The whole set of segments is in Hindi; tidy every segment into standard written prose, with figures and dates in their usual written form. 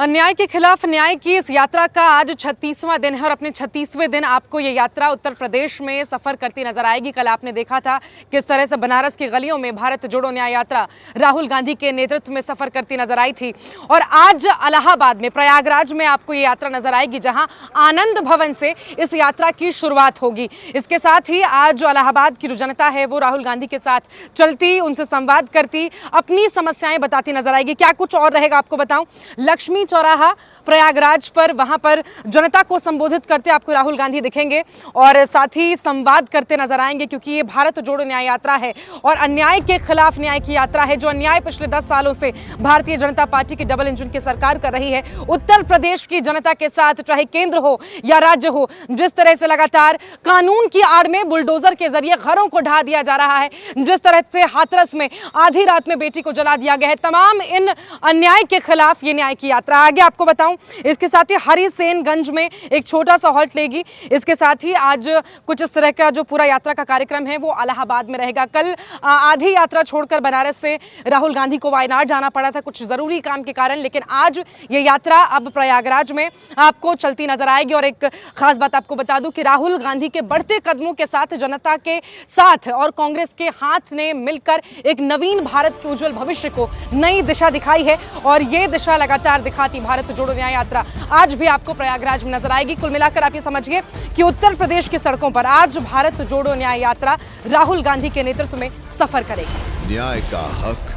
अन्याय के खिलाफ न्याय की इस यात्रा का आज 36वां दिन है और अपने 36वें दिन आपको ये यात्रा उत्तर प्रदेश में सफर करती नजर आएगी। कल आपने देखा था किस तरह से बनारस की गलियों में भारत जोड़ो न्याय यात्रा राहुल गांधी के नेतृत्व में सफर करती नजर आई थी और आज इलाहाबाद में प्रयागराज में आपको ये यात्रा नजर आएगी, जहां आनंद भवन से इस यात्रा की शुरुआत होगी। इसके साथ ही आज जो इलाहाबाद की जो जनता है वो राहुल गांधी के साथ चलती, उनसे संवाद करती, अपनी समस्याएं बताती नजर आएगी। क्या कुछ और रहेगा आपको बताऊं। लक्ष्मी चौराहा प्रयागराज पर, वहां पर जनता को संबोधित करते आपको राहुल गांधी दिखेंगे और साथ ही संवाद करते नजर आएंगे, क्योंकि ये भारत जोड़ो न्याय यात्रा है और अन्याय के खिलाफ न्याय की यात्रा है। जो अन्याय पिछले 10 सालों से भारतीय जनता पार्टी की डबल इंजन की सरकार कर रही है उत्तर प्रदेश की जनता के साथ, चाहे केंद्र हो या राज्य हो, जिस तरह से लगातार कानून की आड़ में बुलडोजर के जरिए घरों को ढा दिया जा रहा है, जिस तरह से हाथरस में आधी रात में बेटी को जला दिया गया है, तमाम इन अन्याय के खिलाफ ये न्याय की यात्रा आगे आपको बताऊं। इसके साथ ही हरिसेनगंज में एक छोटा सा हॉल्ट लेगी। इसके साथ ही आज कुछ इस तरह का जो पूरा यात्रा का कार्यक्रम है वो इलाहाबाद में रहेगा। कल आधी यात्रा छोड़कर बनारस से राहुल गांधी को वायनाड जाना पड़ा था कुछ जरूरी काम के कारण, लेकिन आज ये यात्रा अब प्रयागराज में आपको चलती नजर आएगी। और एक खास बात आपको बता दूं कि राहुल गांधी के बढ़ते कदमों के साथ जनता के साथ और कांग्रेस के हाथ ने मिलकर एक नवीन भारत के उज्जवल भविष्य को नई दिशा दिखाई है और ये दिशा लगातार दिखाती भारत जोड़ो न्याय यात्रा आज भी आपको प्रयागराज में नजर आएगी। कुल मिलाकर आप ये समझिए कि उत्तर प्रदेश की सड़कों पर आज भारत जोड़ो न्याय यात्रा राहुल गांधी के नेतृत्व में सफर करेगी। न्याय का हक,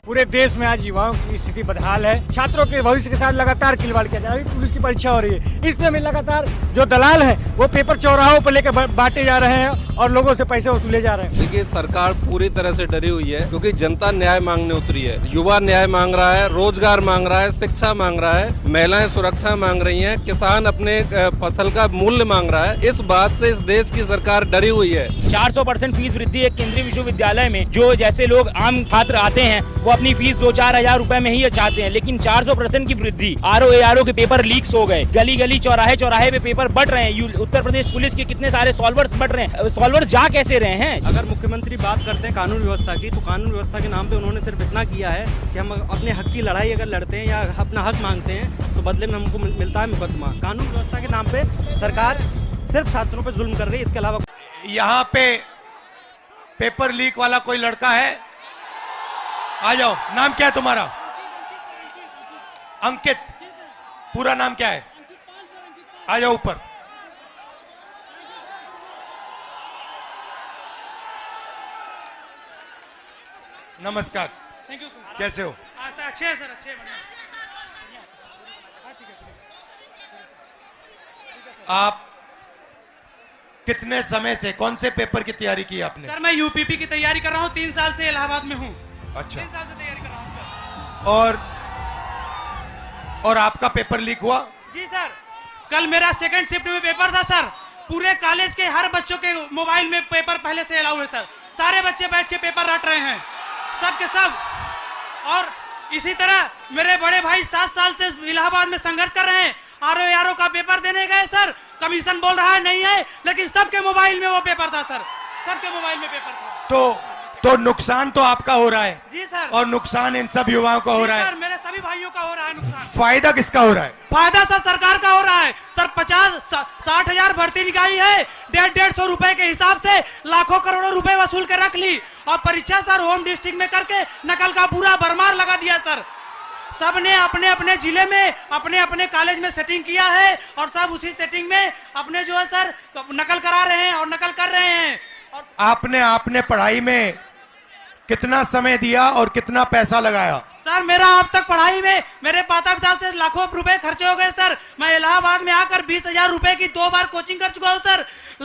पूरे देश में आज युवाओं की स्थिति बदहाल है। छात्रों के भविष्य के साथ लगातार खिलवाड़ किया जा रहा है। पुलिस की परीक्षा हो रही है, इसमें भी लगातार जो दलाल है वो पेपर चौराहों पर लेकर बांटे जा रहे हैं और लोगों से पैसे वसूले जा रहे हैं। देखिए, सरकार पूरी तरह से डरी हुई है क्योंकि जनता न्याय मांगने उतरी है। युवा न्याय मांग रहा है, रोजगार मांग रहा है, शिक्षा मांग रहा है, महिलाएं सुरक्षा मांग रही है, किसान अपने फसल का मूल्य मांग रहा है। इस बात से इस देश की सरकार डरी हुई है। 400% फीस वृद्धि एक केंद्रीय विश्वविद्यालय में जो जैसे लोग आम छात्र आते हैं वो अपनी फीस 2-4 हजार रुपए में ही चाहते हैं, लेकिन 400% की वृद्धि। आरओ के पेपर लीक्स हो गए, गली गली चौराहे पे पेपर बढ़ रहे हैं। उत्तर प्रदेश पुलिस के कितने सारे सॉल्वर्स बढ़ रहे हैं, सॉल्वर्स जा कैसे रहे हैं। अगर मुख्यमंत्री बात करते हैं कानून व्यवस्था की, तो कानून व्यवस्था के नाम पे उन्होंने सिर्फ इतना किया है कि हम अपने हक की लड़ाई अगर लड़ते हैं या अपना हक मांगते हैं तो बदले में हमको मिलता है मुकदमा। कानून व्यवस्था के नाम पे सरकार सिर्फ छात्रों पे जुल्म कर रही है, इसके अलावा। यहाँ पे पेपर लीक वाला कोई लड़का है? आ जाओ। नाम क्या है तुम्हारा? अंकित। पूरा नाम क्या है? आ जाओ ऊपर। नमस्कार। Thank you sir. कैसे हो? अच्छे है सर, अच्छे है। आप कितने समय से कौन से पेपर की तैयारी की आपने? सर मैं यूपीपी की तैयारी कर रहा हूँ, 3 साल से इलाहाबाद में हूँ। अच्छा। 3 साल से तैयारी कर रहा हूँ सर। और आपका पेपर लीक हुआ? जी सर, कल मेरा सेकंड शिफ्ट में पेपर था सर। पूरे कॉलेज के हर बच्चों के मोबाइल में पेपर पहले से अलाउ है सर। सारे बच्चे बैठ के पेपर रट रहे हैं, सब के सब। और इसी तरह मेरे बड़े भाई 7 साल से इलाहाबाद में संघर्ष कर रहे हैं। आरओ का पेपर देने गए सर, कमीशन बोल रहा है नहीं है, लेकिन सबके मोबाइल में वो पेपर था सर, सबके मोबाइल में पेपर था। तो नुकसान तो आपका हो रहा है। जी सर। और नुकसान इन सब युवाओं का हो रहा है। सर मेरे सभी भाइयों का हो रहा है नुकसान। फायदा किसका हो रहा है? फायदा सर सरकार का हो रहा है सर। 50-60 हजार भर्ती निकाली है, 150 रुपए के हिसाब से लाखों करोड़ों रुपए वसूल के रख ली और परीक्षा सर होम डिस्ट्रिक्ट में करके नकल का पूरा भरमार लगा दिया सर। सबने अपने अपने जिले में अपने अपने कॉलेज में सेटिंग किया है और सब उसी सेटिंग में अपने जो है सर नकल करा रहे हैं और नकल कर रहे हैं। और आपने पढ़ाई में कितना समय दिया और कितना पैसा लगाया? सर मेरा अब तक पढ़ाई में मेरे माता पिता से लाखों रुपए खर्चे हो गए सर। मैं इलाहाबाद में आकर 20,000 रुपए की 2 बार कोचिंग कर चुका हूँ सर।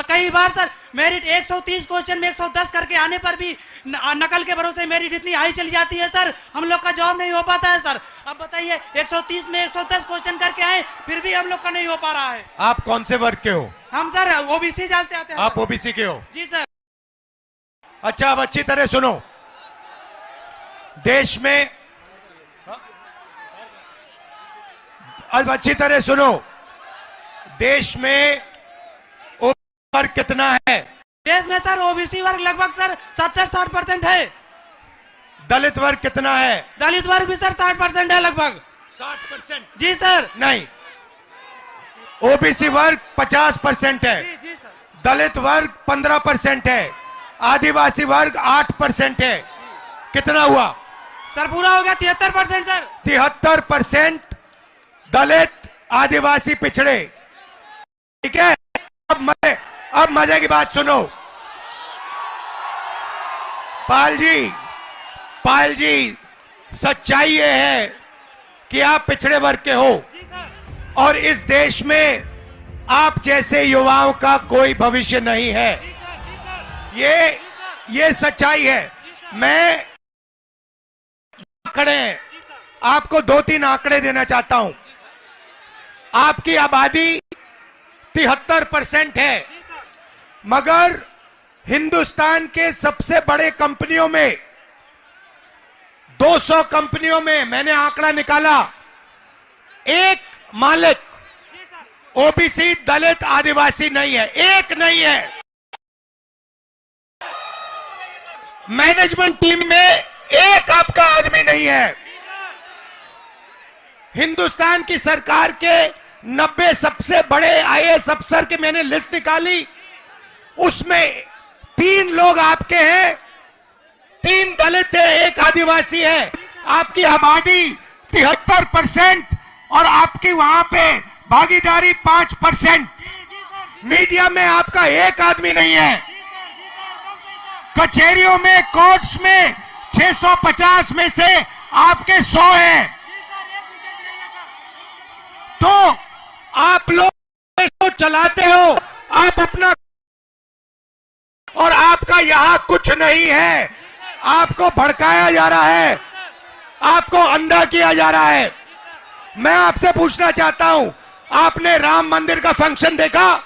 कई बार सर मेरिट 130 क्वेश्चन में 110 करके आने पर भी नकल के भरोसे मेरिट इतनी हाई चली जाती है सर, हम लोग का जॉब नहीं हो पाता है सर। अब बताइए 130 में 110 क्वेश्चन करके आए फिर भी हम लोग का नहीं हो पा रहा है। आप कौन से वर्ग के हो? हम सर ओबीसी जाल से आते हैं। आप ओबीसी के हो? जी सर। अच्छा, अब अच्छी तरह सुनो। देश में अब अच्छी तरह सुनो, देश में ओबीसी वर्ग कितना है? देश में सर ओबीसी वर्ग लगभग सर 70-60% है। दलित वर्ग कितना है? दलित वर्ग भी सर 60% है लगभग। 60%? जी सर। नहीं, ओबीसी वर्ग 50% है, जी सर। दलित वर्ग 15% है, आदिवासी वर्ग 8% है। कितना हुआ सर? पूरा हो गया 73% सर। 73% दलित, आदिवासी, पिछड़े। ठीक है, अब मजे की बात सुनो। पायल जी, सच्चाई ये है कि आप पिछड़े वर्ग के हो जी सर। और इस देश में आप जैसे युवाओं का कोई भविष्य नहीं है। जी सर, जी सर। ये सच्चाई है। मैं आंकड़े हैं, आपको 2-3 आंकड़े देना चाहता हूं। आपकी आबादी 73% है, मगर हिंदुस्तान के सबसे बड़े कंपनियों में 200 कंपनियों में मैंने आंकड़ा निकाला, एक मालिक ओबीसी, दलित, आदिवासी नहीं है, एक नहीं है। मैनेजमेंट टीम में एक आपका आदमी नहीं है। हिंदुस्तान की सरकार के 90 सबसे बड़े आईएएस अफसर के मैंने लिस्ट निकाली, उसमें 3 लोग आपके हैं, 3 दलित है, 1 आदिवासी है। आपकी आबादी 73% और आपकी वहां पे भागीदारी 5%। मीडिया में आपका एक आदमी नहीं है, कचहरियों में, कोर्ट्स में 650 में से आपके 100 हैं। तो आप लोग देश को चलाते हो, आप अपना, और आपका यहां कुछ नहीं है। आपको भड़काया जा रहा है, आपको अंधा किया जा रहा है। मैं आपसे पूछना चाहता हूं, आपने राम मंदिर का फंक्शन देखा?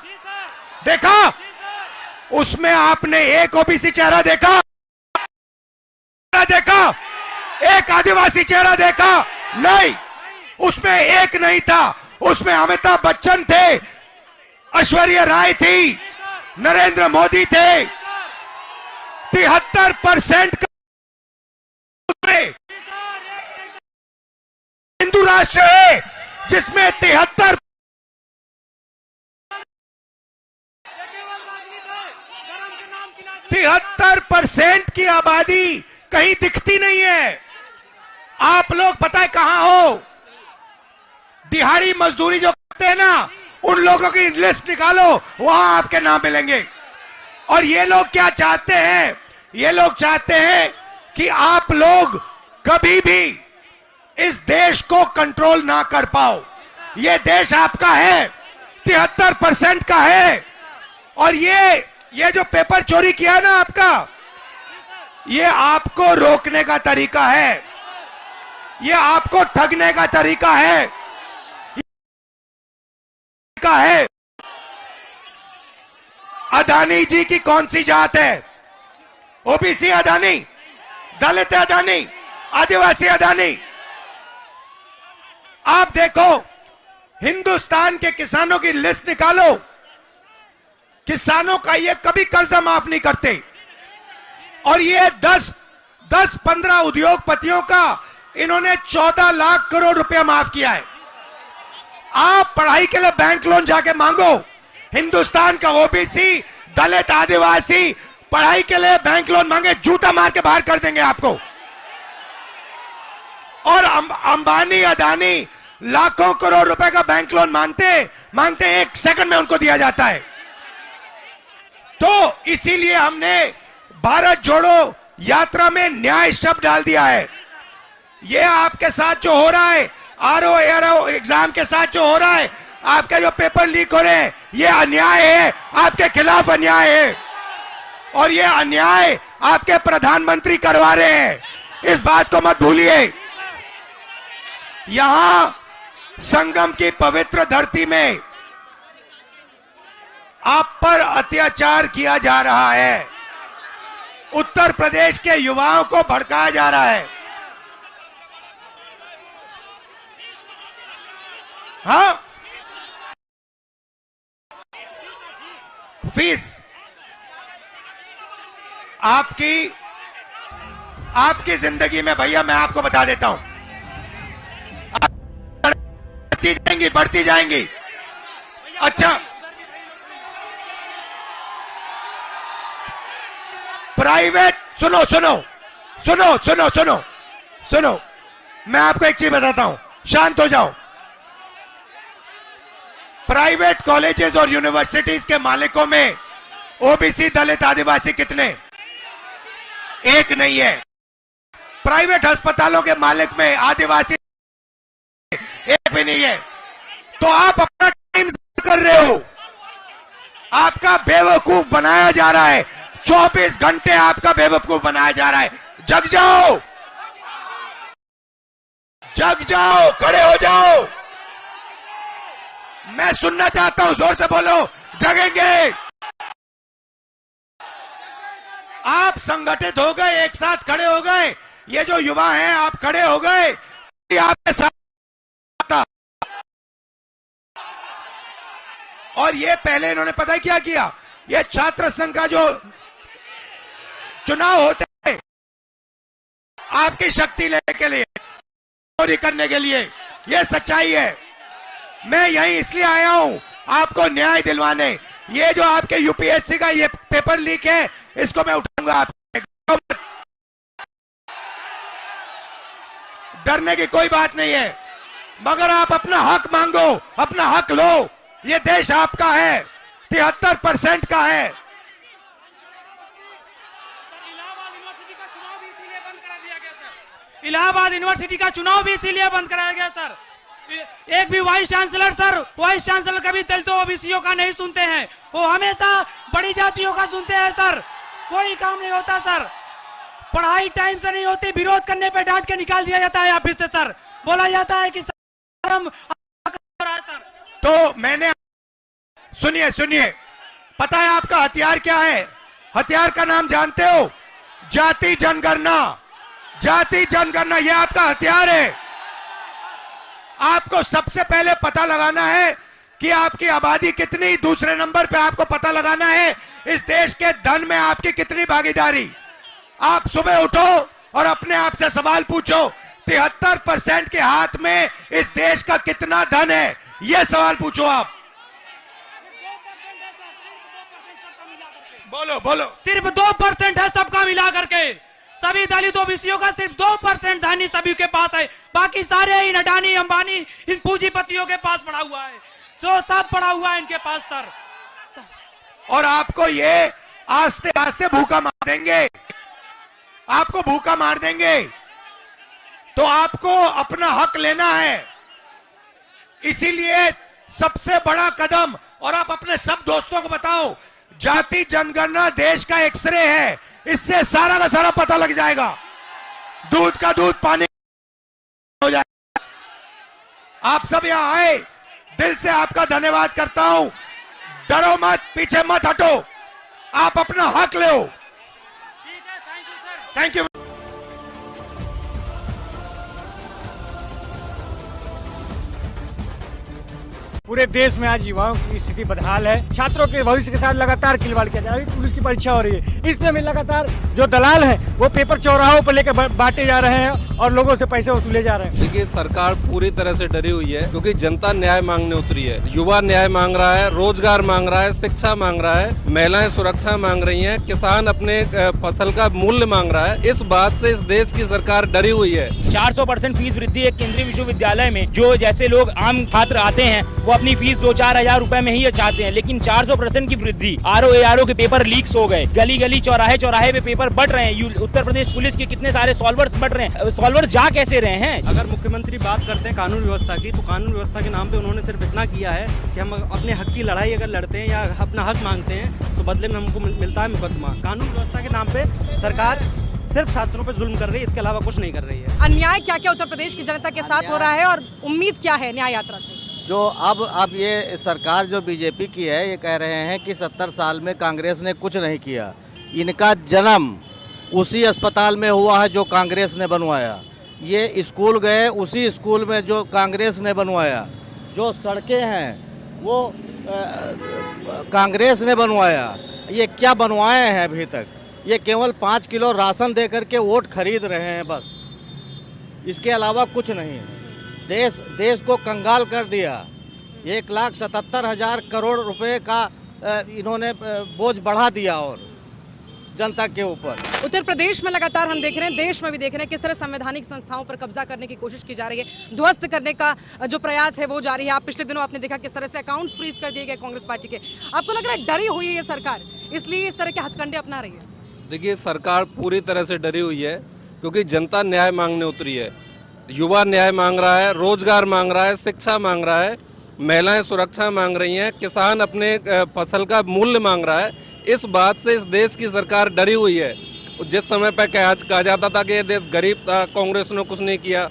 उसमें आपने एक ओबीसी चेहरा देखा? एक आदिवासी चेहरा देखा? नहीं, उसमें एक नहीं था। उसमें अमिताभ बच्चन थे, ऐश्वर्या राय थी, नरेंद्र मोदी थे। 73% हिंदू राष्ट्र है जिसमें 73% की आबादी कहीं दिखती नहीं है। आप लोग पता है कहां हो? दिहाड़ी मजदूरी जो करते हैं ना, उन लोगों की लिस्ट निकालो, वहां आपके नाम मिलेंगे। और ये लोग क्या चाहते हैं? ये लोग चाहते हैं कि आप लोग कभी भी इस देश को कंट्रोल ना कर पाओ। ये देश आपका है, 73% का है। और ये जो पेपर चोरी किया ना आपका, ये आपको रोकने का तरीका है, ये आपको ठगने का तरीका है। अदानी जी की कौन सी जात है? ओबीसी अदानी, दलित अदानी, आदिवासी अदानी। आप देखो, हिंदुस्तान के किसानों की लिस्ट निकालो, किसानों का ये कभी कर्जा माफ नहीं करते। और ये 10-15 उद्योगपतियों का इन्होंने 14 लाख करोड़ रुपया माफ किया है। आप पढ़ाई के लिए बैंक लोन जाके मांगो, हिंदुस्तान का ओबीसी, दलित, आदिवासी पढ़ाई के लिए बैंक लोन मांगे, जूता मार के बाहर कर देंगे आपको। और अंबानी, अदानी लाखों करोड़ रुपए का बैंक लोन मांगते 1 सेकंड में उनको दिया जाता है। तो इसीलिए हमने भारत जोड़ो यात्रा में न्याय शब्द डाल दिया है। ये आपके साथ जो हो रहा है, आरओ एग्जाम के साथ जो हो रहा है, आपके जो पेपर लीक हो रहे हैं, ये अन्याय है, आपके खिलाफ अन्याय है। और ये अन्याय आपके प्रधानमंत्री करवा रहे हैं, इस बात को मत भूलिए। यहां संगम की पवित्र धरती में आप पर अत्याचार किया जा रहा है, उत्तर प्रदेश के युवाओं को भड़काया जा रहा है। हाँ, फीस आपकी जिंदगी में भैया मैं आपको बता देता हूं, बढ़ती जाएंगी। अच्छा, प्राइवेट सुनो सुनो सुनो सुनो सुनो सुनो, मैं आपको एक चीज बताता हूं, शांत हो जाओ। प्राइवेट कॉलेजेस और यूनिवर्सिटीज के मालिकों में ओबीसी, दलित, आदिवासी कितने? एक नहीं है। प्राइवेट अस्पतालों के मालिक में आदिवासी एक भी नहीं है। तो आप अपना टाइम कर रहे हो, आपका बेवकूफ बनाया जा रहा है। 24 घंटे आपका बेवकूफ बनाया जा रहा है। जग जाओ, जग जाओ, खड़े हो जाओ। मैं सुनना चाहता हूं, जोर से बोलो, जगेंगे। आप संगठित हो गए, एक साथ खड़े हो गए। ये जो युवा हैं, आप खड़े हो गए, आपके साथ। और ये पहले इन्होंने पता है क्या किया? ये छात्र संघ का जो चुनाव होते हैं आपकी शक्ति लेने के लिए, चोरी करने के लिए, ये सच्चाई है। मैं यहीं इसलिए आया हूं आपको न्याय दिलवाने। ये जो आपके यूपीएससी का ये पेपर लीक है, इसको मैं उठाऊंगा। आप डरने की कोई बात नहीं है, मगर आप अपना हक मांगो, अपना हक लो। ये देश आपका है, 73% का है। इलाहाबाद यूनिवर्सिटी का चुनाव भी इसीलिए बंद कराया गया सर। एक भी vice chancellor sir, vice chancellor कभी दलितों ओबीसीओं का नहीं सुनते हैं, वो हमेशा बड़ी जातियों का सुनते हैं सर। कोई काम नहीं होता सर, पढ़ाई टाइम से नहीं होती, विरोध करने पे डांट के निकाल दिया जाता है ऑफिस से सर। बोला जाता है कि सर तो मैंने, सुनिए सुनिए, पता है आपका हथियार क्या है? हथियार का नाम जानते हो? जाति जनगणना। जाति जनगणना, यह आपका हथियार है। आपको सबसे पहले पता लगाना है कि आपकी आबादी कितनी, दूसरे नंबर पे आपको पता लगाना है इस देश के धन में आपकी कितनी भागीदारी। आप सुबह उठो और अपने आप से सवाल पूछो, 73% के हाथ में इस देश का कितना धन है? यह सवाल पूछो आप। बोलो बोलो। सिर्फ 2% है सबका मिला करके, सभी दलित ओबीसीओं का सिर्फ 2% धन ही सभी के पास है। बाकी सारे इन अडानी, अंबानी, इन पूंजीपतियों के पास पड़ा हुआ है, जो सब पड़ा हुआ है इनके पास सर। और आपको ये आस्ते आस्ते भूखा मार देंगे, आपको भूखा मार देंगे। तो आपको अपना हक लेना है। इसीलिए सबसे बड़ा कदम, और आप अपने सब दोस्तों को बताओ, जाति जनगणना देश का एक्सरे है। इससे सारा का सारा पता लग जाएगा, दूध का दूध पानी हो जाएगा। आप सब यहां आए, दिल से आपका धन्यवाद करता हूं। डरो मत, पीछे मत हटो, आप अपना हक लो। Thank you. पूरे देश में आज युवाओं की स्थिति बदहाल है। छात्रों के भविष्य के साथ लगातार खिलवाड़ किया जा रहा है। पुलिस की परीक्षा हो रही है, इसमें भी लगातार जो दलाल हैं वो पेपर चौराहों पर लेकर बांटे जा रहे हैं और लोगों से पैसे वसूले जा रहे हैं। देखिए, सरकार पूरी तरह से डरी हुई है, क्योंकि जनता न्याय मांगने उतरी है। युवा न्याय मांग रहा है, रोजगार मांग रहा है, शिक्षा मांग रहा है, महिलाएं सुरक्षा मांग रही हैं, किसान अपने फसल का मूल्य मांग रहा है। इस बात से इस देश की सरकार डरी हुई है। 400% फीस वृद्धि एक केंद्रीय विश्वविद्यालय में जो जैसे लोग आम छात्र आते हैं वो अपनी फीस 2-4 हजार रुपए में ही चाहते हैं, लेकिन 400% की वृद्धि। आरओ के पेपर लीक्स हो गए, गली गली चौराहे पे पेपर बट रहे हैं। उत्तर प्रदेश पुलिस के कितने सारे सॉल्वर्स बट रहे हैं, सॉल्वर्स जा कैसे रहे हैं? अगर मुख्यमंत्री बात करते हैं कानून व्यवस्था की, तो कानून व्यवस्था के नाम पे उन्होंने सिर्फ इतना किया है कि हम अपने हक की लड़ाई अगर लड़ते हैं या अपना हक मांगते हैं तो बदले में हमको मिलता है मुकदमा। कानून व्यवस्था के नाम पे सरकार सिर्फ छात्रों पे जुल्म कर रही है, इसके अलावा कुछ नहीं कर रही है। अन्याय क्या क्या उत्तर प्रदेश की जनता के साथ हो रहा है और उम्मीद क्या है न्याय यात्रा से? जो अब ये सरकार जो बीजेपी की है, ये कह रहे हैं कि 70 साल में कांग्रेस ने कुछ नहीं किया। इनका जन्म उसी अस्पताल में हुआ है जो कांग्रेस ने बनवाया। ये स्कूल गए उसी स्कूल में जो कांग्रेस ने बनवाया। जो सड़कें हैं वो कांग्रेस ने बनवाया। ये क्या बनवाए हैं अभी तक? ये केवल 5 किलो राशन दे करके वोट खरीद रहे हैं बस, इसके अलावा कुछ नहीं। देश को कंगाल कर दिया। 1,77,000 करोड़ रुपए का इन्होंने बोझ बढ़ा दिया और जनता के ऊपर। उत्तर प्रदेश में लगातार हम देख रहे हैं, देश में भी देख रहे हैं किस तरह संवैधानिक संस्थाओं पर कब्जा करने की कोशिश की जा रही है, ध्वस्त करने का जो प्रयास है वो जारी है। आप पिछले दिनों आपने देखा किस तरह से अकाउंट्स फ्रीज कर दिए गए कांग्रेस पार्टी के। आपको लग रहा है डरी हुई है ये सरकार, इसलिए इस तरह के हथकंडे अपना रही है? देखिए, सरकार पूरी तरह से डरी हुई है क्योंकि जनता न्याय मांगने उतरी है। युवा न्याय मांग रहा है, रोजगार मांग रहा है, शिक्षा मांग रहा है, महिलाएं सुरक्षा मांग रही हैं, किसान अपने फसल का मूल्य मांग रहा है। इस बात से इस देश की सरकार डरी हुई है। जिस समय पर कहा जाता था कि ये देश गरीब था, कांग्रेस ने कुछ नहीं किया।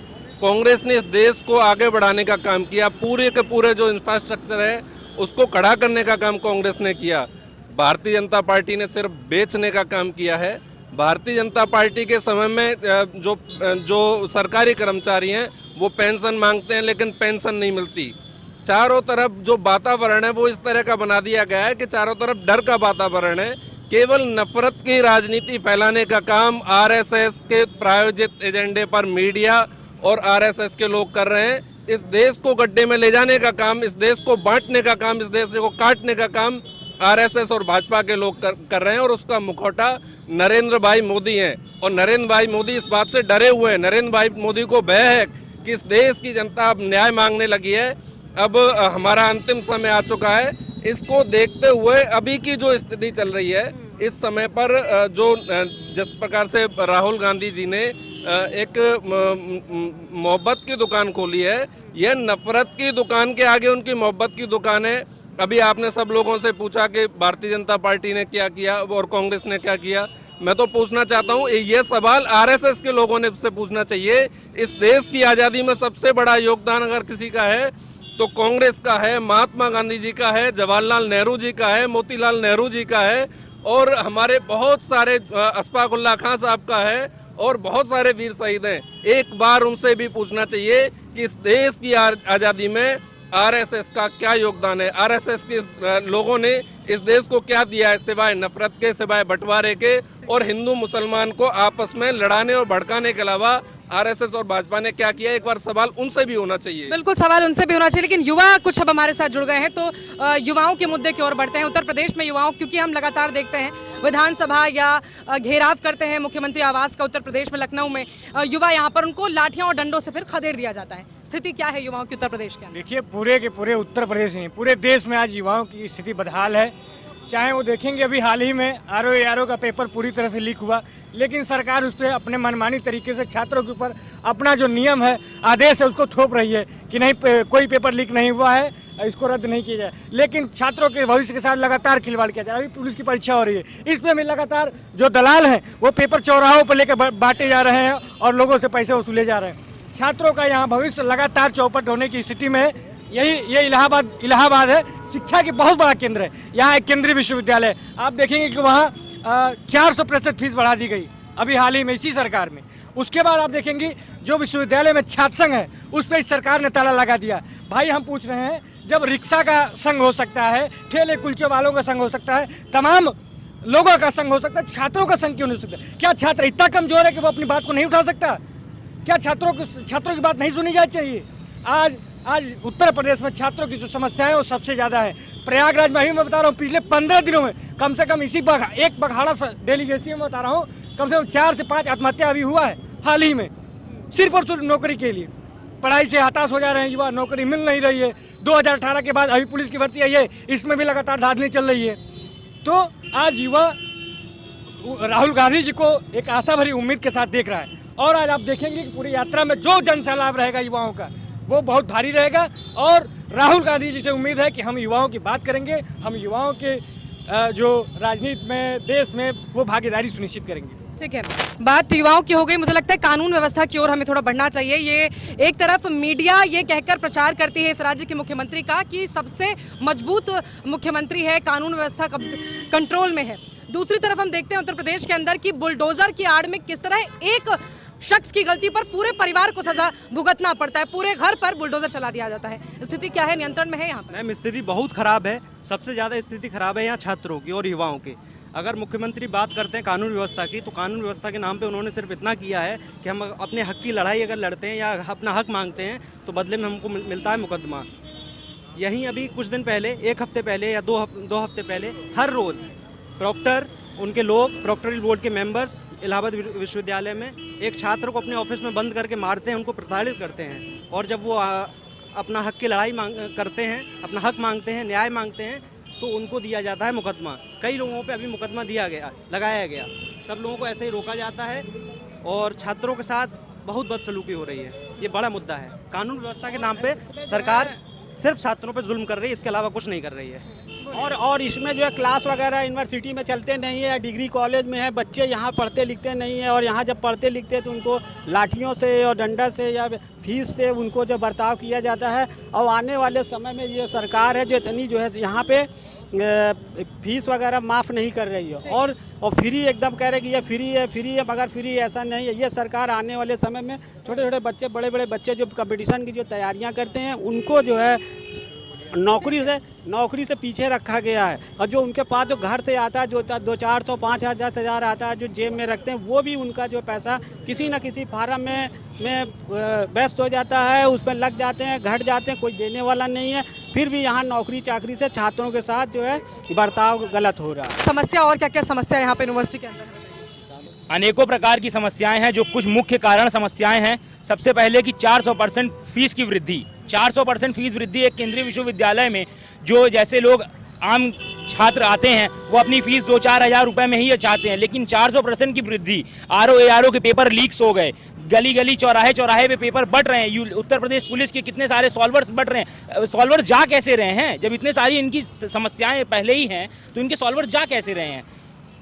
कांग्रेस ने इस देश को आगे बढ़ाने का काम किया। पूरे के पूरे जो इंफ्रास्ट्रक्चर है उसको खड़ा करने का काम कांग्रेस ने किया। भारतीय जनता पार्टी ने सिर्फ बेचने का काम किया है। भारतीय जनता पार्टी के समय में जो सरकारी कर्मचारी हैं वो पेंशन मांगते हैं, लेकिन पेंशन नहीं मिलती। चारों तरफ जो वातावरण है वो इस तरह का बना दिया गया है कि चारों तरफ डर का वातावरण है। केवल नफरत की राजनीति फैलाने का काम आरएसएस के प्रायोजित एजेंडे पर मीडिया और आरएसएस के लोग कर रहे हैं। इस देश को गड्ढे में ले जाने का काम, इस देश को बांटने का काम, इस देश को काटने का काम आरएसएस और भाजपा के लोग कर रहे हैं। और उसका मुखौटा नरेंद्र भाई मोदी हैं। और नरेंद्र भाई मोदी इस बात से डरे हुए हैं। नरेंद्र भाई मोदी को भय है कि इस देश की जनता अब न्याय मांगने लगी है। अब हमारा अंतिम समय आ चुका है। इसको देखते हुए अभी की जो स्थिति चल रही है, इस समय पर जिस प्रकार से राहुल गांधी जी ने एक मोहब्बत की दुकान खोली है, यह नफरत की दुकान के आगे उनकी मोहब्बत की दुकान है। अभी आपने सब लोगों से पूछा कि भारतीय जनता पार्टी ने क्या किया और कांग्रेस ने क्या किया। मैं तो पूछना चाहता हूँ, ये सवाल आरएसएस के लोगों ने से पूछना चाहिए। इस देश की आज़ादी में सबसे बड़ा योगदान अगर किसी का है तो कांग्रेस का है, महात्मा गांधी जी का है, जवाहरलाल नेहरू जी का है, मोतीलाल नेहरू जी का है, और हमारे बहुत सारे अशफाक उल्लाह खां साहब का है, और बहुत सारे वीर शहीद हैं। एक बार उनसे भी पूछना चाहिए कि इस देश की आज़ादी में आरएसएस का क्या योगदान है। आरएसएस के लोगों ने इस देश को क्या दिया है सिवाय नफरत के, सिवाय बंटवारे के और हिंदू मुसलमान को आपस में लड़ाने और भड़काने के अलावा आरएसएस और भाजपा ने क्या किया? एक बार सवाल उनसे भी होना चाहिए। बिल्कुल, सवाल उनसे भी होना चाहिए। लेकिन युवा कुछ अब हमारे साथ जुड़ गए हैं, तो युवाओं के मुद्दे की ओर बढ़ते हैं। उत्तर प्रदेश में युवाओं, क्योंकि हम लगातार देखते हैं विधानसभा या घेराव करते हैं मुख्यमंत्री आवास का उत्तर प्रदेश में, लखनऊ में युवा यहाँ पर उनको लाठियों और डंडों से फिर खदेड़ दिया जाता है। स्थिति क्या है युवाओं की उत्तर प्रदेश के अंदर? देखिए, पूरे के पूरे उत्तर प्रदेश में, पूरे देश में आज युवाओं की स्थिति बदहाल है। चाहे वो देखेंगे, अभी हाल ही में आरओ का पेपर पूरी तरह से लीक हुआ, लेकिन सरकार उस पर अपने मनमानी तरीके से छात्रों के ऊपर अपना जो नियम है, आदेश है, उसको थोप रही है कि नहीं, कोई पेपर लीक नहीं हुआ है, इसको रद्द नहीं किया जाए। लेकिन छात्रों के भविष्य के साथ लगातार खिलवाड़ किया जा रहा है। अभी पुलिस की परीक्षा हो रही है, इसमें भी लगातार जो दलाल हैं वो पेपर चौराहों पर लेकर बांटे जा रहे हैं और लोगों से पैसे वसूले जा रहे हैं। छात्रों का यहाँ भविष्य लगातार चौपट होने की स्थिति में ये इलाहाबाद है, शिक्षा की बहुत बड़ा केंद्र है। यहाँ एक केंद्रीय विश्वविद्यालय, आप देखेंगे कि वहाँ 400% फीस बढ़ा दी गई अभी हाल ही में इसी सरकार में। उसके बाद आप देखेंगे जो विश्वविद्यालय में छात्र संघ है उस पर इस सरकार ने ताला लगा दिया। भाई, हम पूछ रहे हैं, जब रिक्शा का संघ हो सकता है, ठेले कुलचे वालों का संघ हो सकता है, तमाम लोगों का संघ हो सकता है, छात्रों का संघ क्यों नहीं हो सकता? क्या छात्र इतना कमजोर है कि वो अपनी बात को नहीं उठा सकता? क्या छात्रों की बात नहीं सुनी जानी चाहिए? आज उत्तर प्रदेश में छात्रों की जो समस्या है वो सबसे ज़्यादा है। प्रयागराज में ही मैं बता रहा हूँ, पिछले 15 दिनों में कम से कम इसी एक बघाड़ा डेलीगेसी में बता रहा हूँ, कम से कम 4 से 5 आत्महत्या अभी हुआ है हाल ही में, सिर्फ और सिर्फ नौकरी के लिए। पढ़ाई से हताश हो जा रहे हैं युवा, नौकरी मिल नहीं रही है। 2018 के बाद अभी पुलिस की भर्ती आई है, इसमें भी लगातार धांधली चल रही है। तो आज युवा राहुल गांधी जी को एक आशा भरी उम्मीद के साथ देख रहा है। और आज आप देखेंगे कि पूरी यात्रा में जो जनसैलाब रहेगा युवाओं का, वो बहुत भारी रहेगा। और राहुल गांधी जी से उम्मीद है कि हम युवाओं की बात करेंगे, हम युवाओं के जो राजनीति में, देश में, वो भागीदारी सुनिश्चित करेंगे। ठीक है, बात युवाओं की हो गई। मुझे लगता है कानून व्यवस्था की ओर हमें थोड़ा बढ़ना चाहिए। ये एक तरफ मीडिया ये कहकर प्रचार करती है इस राज्य के मुख्यमंत्री का कि सबसे मजबूत मुख्यमंत्री है, कानून व्यवस्था कंट्रोल में है। दूसरी तरफ हम देखते हैं उत्तर प्रदेश के अंदर की बुलडोजर की आड़ में किस तरह एक शख्स की गलती पर पूरे परिवार को सजा भुगतना पड़ता है, पूरे घर पर बुलडोजर चला दिया जाता है। स्थिति क्या है, नियंत्रण में है यहाँ पर? मैम स्थिति बहुत खराब है, सबसे ज़्यादा स्थिति खराब है यहाँ छात्रों की और युवाओं की। अगर मुख्यमंत्री बात करते हैं कानून व्यवस्था की, तो कानून व्यवस्था के नाम पे उन्होंने सिर्फ इतना किया है कि हम अपने हक की लड़ाई अगर लड़ते हैं या अपना हक मांगते हैं तो बदले में हमको मिलता है मुकदमा। यहीं अभी कुछ दिन पहले, एक हफ्ते पहले या दो हफ्ते पहले, हर रोज़ प्रॉक्टर, उनके लोग, प्रॉक्टोरियल बोर्ड के मेंबर्स इलाहाबाद विश्वविद्यालय में एक छात्र को अपने ऑफिस में बंद करके मारते हैं, उनको प्रताड़ित करते हैं। और जब वो अपना हक की लड़ाई करते हैं, अपना हक मांगते हैं, न्याय मांगते हैं, तो उनको दिया जाता है मुकदमा। कई लोगों पे अभी मुकदमा लगाया गया। सब लोगों को ऐसे ही रोका जाता है और छात्रों के साथ बहुत बदसलूकी हो रही है। ये बड़ा मुद्दा है। कानून व्यवस्था के नाम पे सरकार सिर्फ छात्रों पे जुल्म कर रही है, इसके अलावा कुछ नहीं कर रही है। और इसमें जो है क्लास वगैरह यूनिवर्सिटी में चलते नहीं है या डिग्री कॉलेज में है, बच्चे यहाँ पढ़ते लिखते नहीं है। और यहाँ जब पढ़ते लिखते हैं तो उनको लाठियों से और डंडा से या फीस से उनको जो बर्ताव किया जाता है। और आने वाले समय में ये सरकार है जो इतनी जो है यहाँ पे फीस वगैरह माफ़ नहीं कर रही है और फ्री एकदम कह रहे कि ये फ्री है, मगर फ्री ऐसा नहीं है। ये सरकार आने वाले समय में छोटे छोटे बच्चे, बड़े बड़े बच्चे जो कंपटीशन की जो तैयारियाँ करते हैं, उनको जो है नौकरी से पीछे रखा गया है। और जो उनके पास जो घर से आता है, जो 200-400 5,000 10,000 आता है, जो जेब में रखते हैं, वो भी उनका जो पैसा किसी न किसी फार्म में व्यस्त हो जाता है, उसमें लग जाते हैं, घट जाते हैं, कोई देने वाला नहीं है। फिर भी यहाँ नौकरी चाकरी से छात्रों के साथ जो है बर्ताव गलत हो रहा है। समस्या और क्या क्या समस्या यहाँ पे यूनिवर्सिटी के अंदर है? अनेकों प्रकार की समस्याएं हैं, जो कुछ मुख्य कारण समस्याएं हैं। सबसे पहले कि 400% फीस की वृद्धि। 400% फीस वृद्धि एक केंद्रीय विश्वविद्यालय में जो जैसे लोग आम छात्र आते हैं वो अपनी फीस 2-4 हज़ार रुपये में ही चाहते हैं, लेकिन 400% की वृद्धि। आरओ के पेपर लीक्स हो गए, गली गली चौराहे पे पेपर बट रहे हैं। उत्तर प्रदेश पुलिस के कितने सारे सॉल्वर्स बट रहे हैं। सॉल्वर्स जा कैसे रहे हैं? जब इतने सारी इनकी समस्याएं पहले ही हैं तो इनके सॉल्वर्स जा कैसे रहे हैं?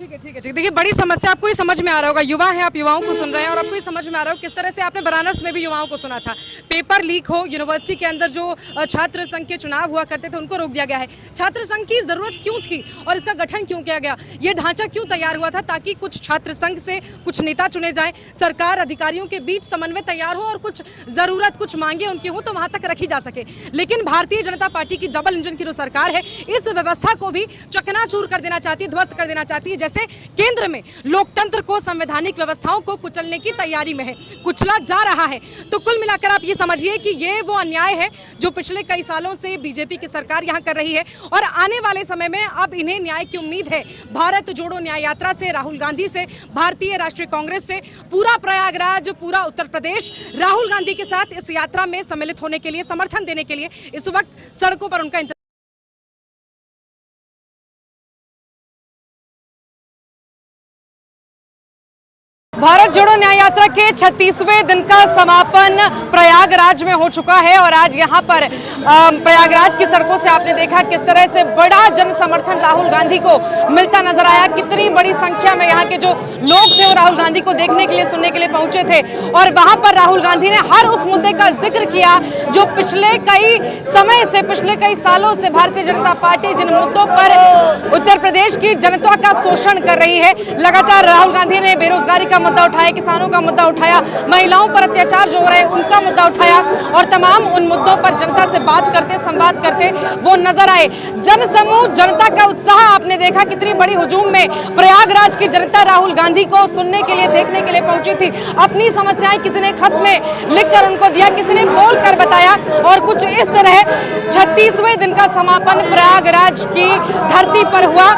ठीक है। देखिए, बड़ी समस्या आपको ही समझ में आ रहा होगा। युवा है, आप युवाओं को सुन रहे हैं और आपको ही समझ में आ रहा होगा किस तरह से आपने बनारस में भी युवाओं को सुना था। पेपर लीक हो, यूनिवर्सिटी के अंदर जो छात्र संघ के चुनाव हुआ करते थे उनको रोक दिया गया है। छात्र संघ की जरूरत क्यों थी और इसका गठन क्यों किया गया? ये ढांचा क्यों तैयार हुआ था? ताकि कुछ छात्र संघ से कुछ नेता चुने जाएं, सरकार अधिकारियों के बीच समन्वय तैयार हो और कुछ जरूरत, कुछ मांगे उनकी हो तो वहां तक रखी जा सके। लेकिन भारतीय जनता पार्टी की डबल इंजन की जो सरकार है, इस व्यवस्था को भी चकनाचूर कर देना चाहती है, ध्वस्त कर देना चाहती है। जैसे केंद्र में लोकतंत्र को, संवैधानिक व्यवस्थाओं को कुचलने की तैयारी में है, कुचला जा रहा है। तो कुल मिलाकर आप ये समझिए कि ये वो अन्याय है जो पिछले कई सालों से बीजेपी की सरकार यहां कर रही है और आने वाले समय में अब इन्हें न्याय की उम्मीद है। भारत जोड़ो न्याय यात्रा से, राहुल गांधी से, भारतीय राष्ट्रीय कांग्रेस से, पूरा प्रयागराज, पूरा उत्तर प्रदेश राहुल गांधी के साथ इस यात्रा में सम्मिलित होने के लिए, समर्थन देने के लिए इस वक्त सड़कों पर उनका भारत जोड़ो न्याय यात्रा के 36वें दिन का समापन प्रयागराज में हो चुका है और आज यहाँ पर प्रयागराज की सड़कों से आपने देखा किस तरह से बड़ा जन समर्थन राहुल गांधी को मिलता नजर आया। कितनी बड़ी संख्या में यहाँ के जो लोग थे वो राहुल गांधी को देखने के लिए, सुनने के लिए पहुंचे थे और वहां पर राहुल गांधी ने हर उस मुद्दे का जिक्र किया जो पिछले कई सालों से भारतीय जनता पार्टी जिन मुद्दों पर उत्तर प्रदेश की जनता का शोषण कर रही है। लगातार राहुल गांधी ने बेरोजगारी का मुद्दा उठाया, किसानों का मुद्दा उठाया, महिलाओं पर अत्याचार जो हो रहे हैं उनका मुद्दा उठाया और तमाम उन मुद्दों पर जनता से बात करते, संवाद करते वो नजर आए। जनसमूह, जनता का उत्साह आपने देखा, कितनी बड़ी हुजूम में प्रयागराज की जनता राहुल गांधी को सुनने के लिए, देखने के लिए पहुंची थी। अपनी समस्याएं किसी ने खत में लिखकर उनको दिया, किसी ने बोलकर बताया और कुछ इस तरह 36वें दिन का समापन प्रयागराज की धरती पर हुआ।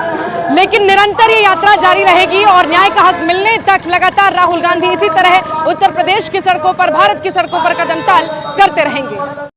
लेकिन निरंतर ये यात्रा जारी रहेगी और न्याय का हक मिलने तक लगातार राहुल गांधी इसी तरह उत्तर प्रदेश की सड़कों पर, भारत की सड़कों पर कदम ताल करते रहेंगे।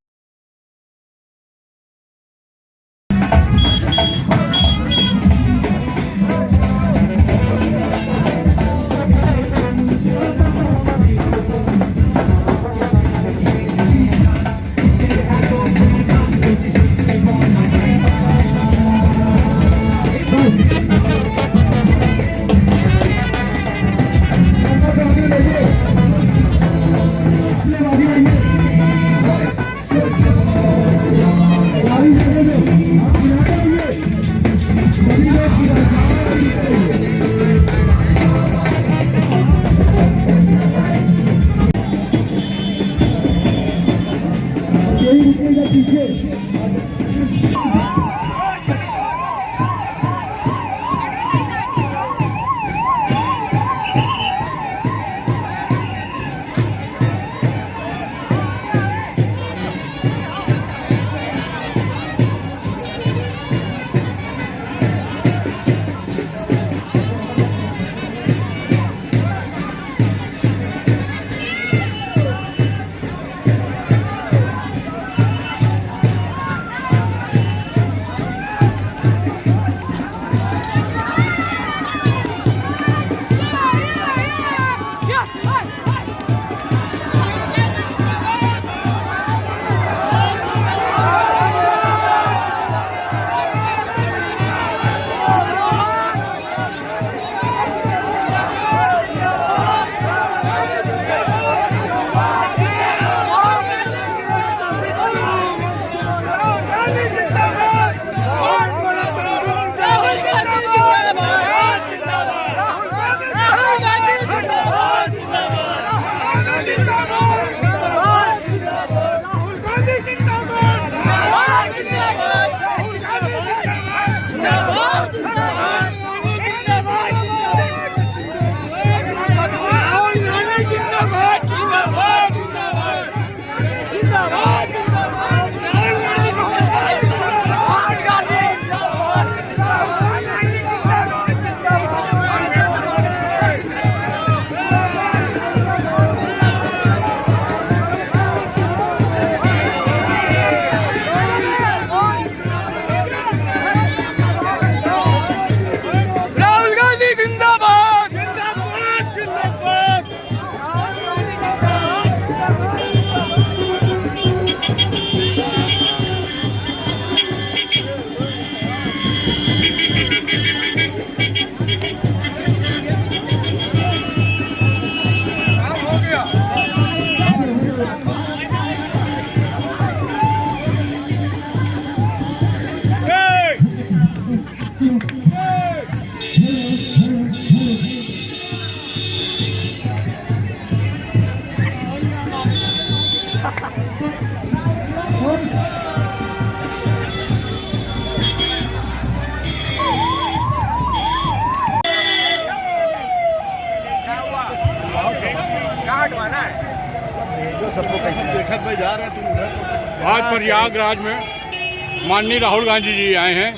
आज प्रयागराज में माननीय राहुल गांधी जी आए हैं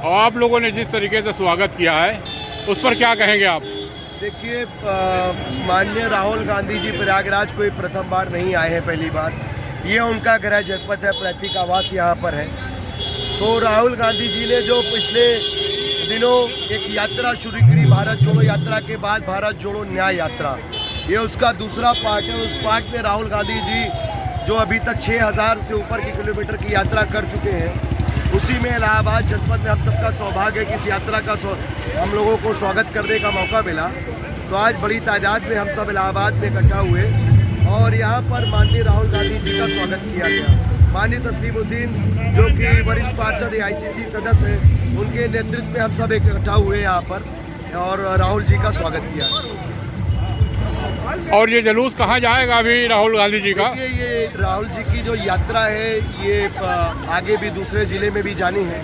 और आप लोगों ने जिस तरीके से स्वागत किया है उस पर क्या कहेंगे आप? देखिए, माननीय राहुल गांधी जी प्रयागराज कोई प्रथम बार नहीं आए हैं, पहली बार। ये उनका गृह जनपद है, पैतृक आवास यहाँ पर है। तो राहुल गांधी जी ने जो पिछले दिनों एक यात्रा शुरू करी, भारत जोड़ो यात्रा के बाद भारत जोड़ो न्याय यात्रा, ये उसका दूसरा पार्ट है। उस पार्ट में राहुल गांधी जी जो अभी तक 6000 से ऊपर की किलोमीटर की यात्रा कर चुके हैं, उसी में इलाहाबाद जनपद में हम सबका सौभाग्य है कि इस यात्रा का हम लोगों को स्वागत करने का मौका मिला। तो आज बड़ी तादाद में हम सब इलाहाबाद में इकट्ठा हुए और यहाँ पर माननीय राहुल गांधी जी का स्वागत किया गया। माननीय तस्लीमुद्दीन जो कि वरिष्ठ पार्षद ICC सदस्य हैं, उनके नेतृत्व में हम सब इकट्ठा हुए यहाँ पर और राहुल जी का स्वागत किया। और ये जुलूस कहाँ जाएगा अभी राहुल गांधी जी का? ये राहुल जी की जो यात्रा है ये आगे भी दूसरे ज़िले में भी जानी है,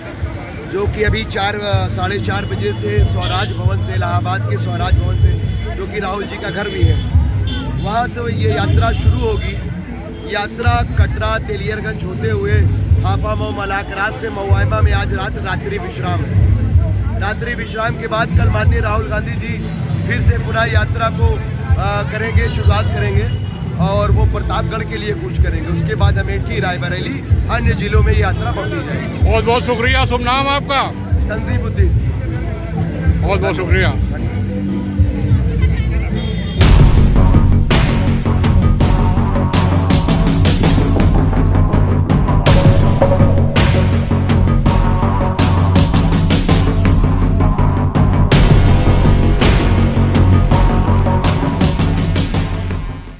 जो कि अभी 4 साढ़े 4 बजे से स्वराज भवन से, इलाहाबाद के स्वराज भवन से, जो कि राहुल जी का घर भी है, वहाँ से ये यात्रा शुरू होगी। यात्रा कटरा तेलियरगंज होते हुए हापा मलाकरात से मऊआइमा में आज रात्रि विश्राम है। रात्रि विश्राम के बाद कल माननीय राहुल गांधी जी फिर से पुनः यात्रा को करेंगे, शुरुआत करेंगे और वो प्रतापगढ़ के लिए कूच करेंगे। उसके बाद अमेठी, रायबरेली, अन्य जिलों में यात्रा बढ़ती जाएगी। बहुत बहुत शुक्रिया। शुभ नाम आपका? तंजीमुद्दीन। बहुत बहुत शुक्रिया।